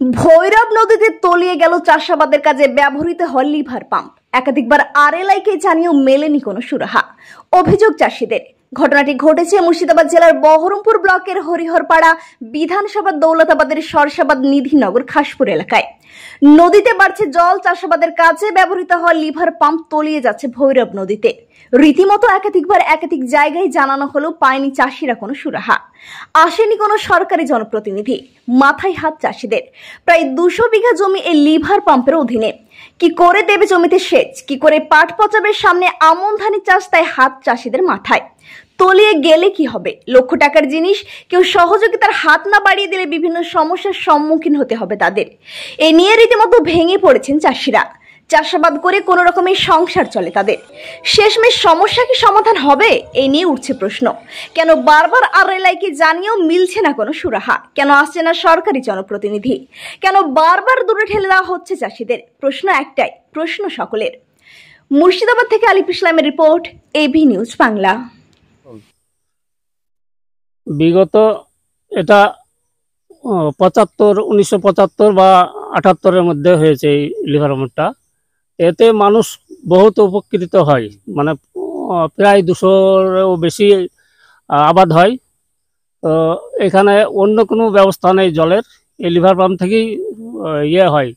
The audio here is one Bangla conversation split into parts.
ভৈরব নদীতে তলিয়ে গেল চাষাবাদের কাজে ব্যবহৃত হয় লিভার পাম্প। একাধিকবার আরএলআইকে জানিয়েও মেলেনি কোনো সুরাহা। অভিযোগ চাষিদের। ঘটনাটি ঘটেছে মুর্শিদাবাদ জেলার বহরমপুর ব্লকের হরিহরপাড়া বিধানসভার দৌলতাবাদের সরসাবাদ নিধিনগর খাসপুর এলাকায়। নদীতে বাড়ছে জল, চাষাবাদের কাজে ব্যবহৃত হয় লিভার পাম্প তলিয়ে যাচ্ছে ভৈরব নদীতে। রীতিমতো একাধিকবার একাধিক জায়গায় জানানো হলেও পায়নি চাষিরা কোনো সুরাহা। আসেনি কোনো সরকারি জনপ্রতিনিধি। মাথায় হাত চাষিদের। প্রায় 200 বিঘা জমি এই লিভার পাম্পের অধীনে। কি করে দেবে জমিতে সেচ, কি করে পাট পচাবে, সামনে আমন ধানের চাষ, তাই হাত চাষিদের মাথায়। তলিয়ে গেলে কি হবে? লক্ষ টাকার জিনিস কেউ সহযোগিতার হাত না বাড়িয়ে দিলে বিভিন্ন সমস্যার সম্মুখীন হতে হবে তাদের। এ নিয়ে রীতিমতো ভেঙে পড়েছেন চাষিরা। চাষাবাদ করে কোনো রকমের সংসার চলে তাদের। শেষমেশ সমস্যা কি সমাধান হবে? এই নিয়ে উঠছে প্রশ্ন। কেন বারবার আরএলআইকে জানিয়েও মিলছে না কোনো সুরাহা? কেন আসছে না সরকারি জনপ্রতিনিধি? কেন বারবার দূরে ঠেলে দেওয়া হচ্ছে চাষিদের? প্রশ্ন একটাই, প্রশ্ন সকলের। মুর্শিদাবাদ থেকে আলিফ ইসলামের রিপোর্ট, এবি নিউজ বাংলা। বিগত এটা 1975 বা 78-এর মধ্যে হয়েছে এই লিভার পাম্পটা। এতে মানুষ বহুত উপকৃত হয়, মানে প্রায় 200-ও বেশি আবাদ হয়। তো এখানে অন্য কোনো ব্যবস্থা নেই জলের। এই লিভার পাম্প থেকেই হয়,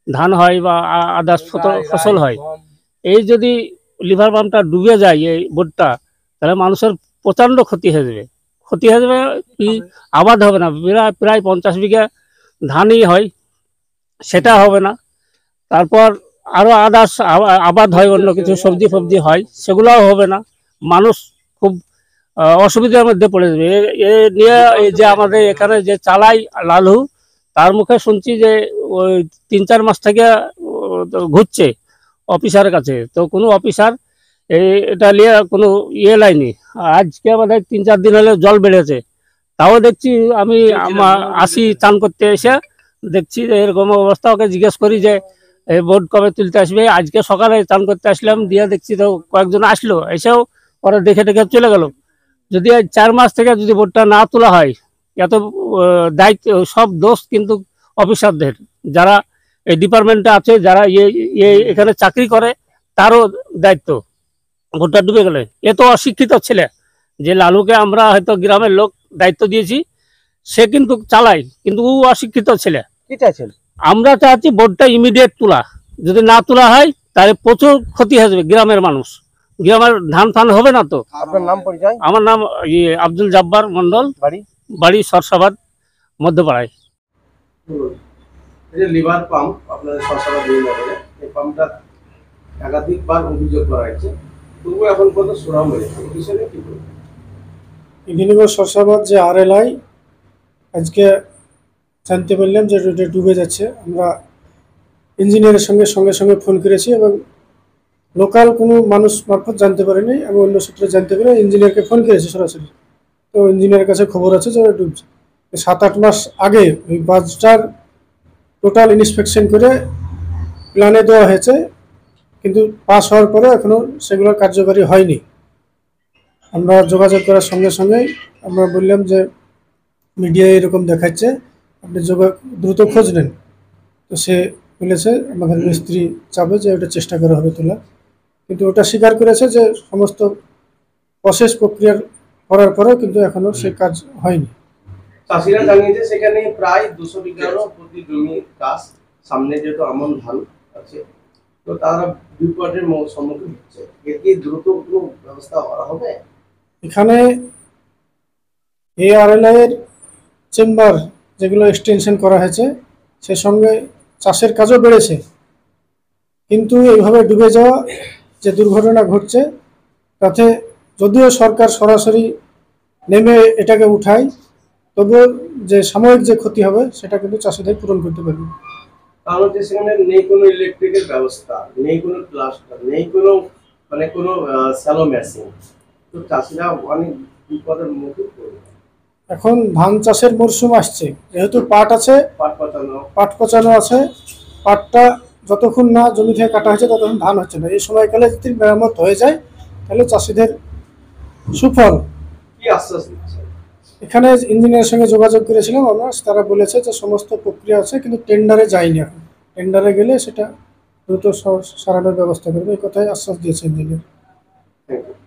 ধান হয় বা আদার্স ফসল হয়। এই যদি লিভার পাম্পটা ডুবে যায় এই বোটটা, তাহলে মানুষের প্রচণ্ড ক্ষতি হয়ে যাবে। কি আবাদ হবে না, প্রায় 50 বিঘা ধানই হয়, সেটা হবে না। তারপর আরো আদার্স আবাদ হয়, অন্য কিছু সবজি হয়, সেগুলোও হবে না। মানুষ খুব অসুবিধার মধ্যে পড়ে যাবে। এ নিয়ে এই যে আমাদের এখানে যে চালাই লালু, তার মুখে শুনছি যে ওই 3-4 মাস থেকে ঘুরছে অফিসারের কাছে, তো কোনো অফিসার এটা নিয়ে কোনো লাইনি। আজকে আমাদের 3-4 দিন হলে জল বেড়েছে, তাও দেখছি আমি আসি চান করতে এসে দেখছি যে এরকম অবস্থা। ওকে জিজ্ঞেস করি যে এই বোট কবে তুলতে আসবে। আজকে সকালে চান করতে আসলাম, দিয়ে দেখছি তো কয়েকজন আসলো, এসেও ওরা দেখে চলে গেল। যদি 4 মাস থেকে যদি বোটটা না তোলা হয়, এত দায়িত্ব, সব দোষ কিন্তু অফিসারদের, যারা এই ডিপার্টমেন্টে আছে, যারা এখানে চাকরি করে, তারও দায়িত্ব। বোটটা ডুবে গেলে এ তো অশিক্ষিত ছেলে, যে লালুকে আমরা হয়তো গ্রামের লোক দায়িত্ব দিয়েছি, সে কিন্তু চালায়, কিন্তু ও অশিক্ষিত ছেলে। কি চাইছেন? আমরা চাচ্ছি বোটটা ইমিডিয়েট তোলা। যদি না তোলা হয় তাহলে প্রচুর ক্ষতি হয়ে যাবে গ্রামের মানুষ, গ্রামের ধান ফান হবে না। তো আপনার নাম পরিচয়? আমার নাম আব্দুল জব্বার মন্ডল, বাড়ি সরসাবাদ মধ্যপাড়ায়। এই যে লিভার পাম্প আপনাদের সরসাবাদ নিধিনগরে, এই পাম্পটা একাধিকবার অভিযোগ করা হয়েছে, তবুও এখন পর্যন্ত সুরাহা হয়েছে, এই বিষয়ে কি বলবেন? নিধিনগর সরসাবাদ যে আরএলআই, আজকে জানতে পারলাম যে এটা ডুবে যাচ্ছে। আমরা ইঞ্জিনিয়ারের সঙ্গে সঙ্গে ফোন করেছি এবং লোকাল কোনো মানুষ মারফত জানতে পারিনি, এবং অন্য সূত্রে জানতে পেরে ইঞ্জিনিয়ারকে ফোন করেছি সরাসরি। তো ইঞ্জিনিয়ারের কাছে খবর আছে যে ডুবছে। 7-8 মাস আগে ওই বাসটার টোটাল ইন্সপেকশন করে প্ল্যানে দেওয়া হয়েছে, কিন্তু পাস হওয়ার পরে এখনও সেগুলো কার্যকারী হয়নি। আমরা যোগাযোগ করার সঙ্গে সঙ্গেই আমরা বললাম যে মিডিয়ায় এরকম দেখাচ্ছে, আপনি দ্রুত খোঁজ নেন। তো সে বলেছে আমাদের মিস্ত্রি চাবে যে ওটা চেষ্টা করা হবে তোলা, কিন্তু ওটা স্বীকার করেছে যে সমস্ত প্রসেস প্রক্রিয়া করার পরেও কিন্তু এখনো সে কাজ হয়নি। চাষিরা জানিয়েছে সেখানে প্রায় 200 বিঘারও প্রতি জমি চাষ, সামনে যেহেতু আমন ধান আছে, তো তারা বিপদের সম্মুখীন হচ্ছে। এর কি দ্রুত কোনো ব্যবস্থা করা হবে? এখানে ARLI এর চেম্বার যেগুলো এক্সটেনশন করা হয়েছে, সে সঙ্গে চাষের কাজও বেড়েছে, কিন্তু এইভাবে ডুবে যাওয়া যে দুর্ঘটনা ঘটছে, তাতে যদিও সরকার সরাসরি নেমে এটাকে উঠায়, তবুও যে সাময়িক যে ক্ষতি হবে সেটা কিন্তু চাষিদের পূরণ করতে পারবে। কারণ যে সেখানে নেই কোনো ইলেকট্রিকের ব্যবস্থা, নেই কোনো প্লাস্টার, নেই কোনো কোনো স্যালো মেশিন, তো চাষিরা অনেক বিপদের মুখে পড়বে। এখন ধান চাষের মরশুম আসছে, যেহেতু পাট আছে, পাট পচানো আছে, পাটটা যতক্ষণ না জমি থেকে কাটা হয়েছে ততক্ষণ ধান হচ্ছে না। এই সময়কালে যদি মেরামত হয়ে যায় তাহলে চাষিদের সুফল। কি আশ্বাস দিচ্ছে? এখানে ইঞ্জিনিয়ারের সঙ্গে যোগাযোগ করেছিলাম আমরা, তারা বলেছে যে সমস্ত প্রক্রিয়া আছে, কিন্তু টেন্ডারে যায়নি এখন। টেন্ডারে গেলে সেটা দ্রুত সারানোর ব্যবস্থা করবে, এই কথাই আশ্বাস দিয়েছে ইঞ্জিনিয়ার। Thank you.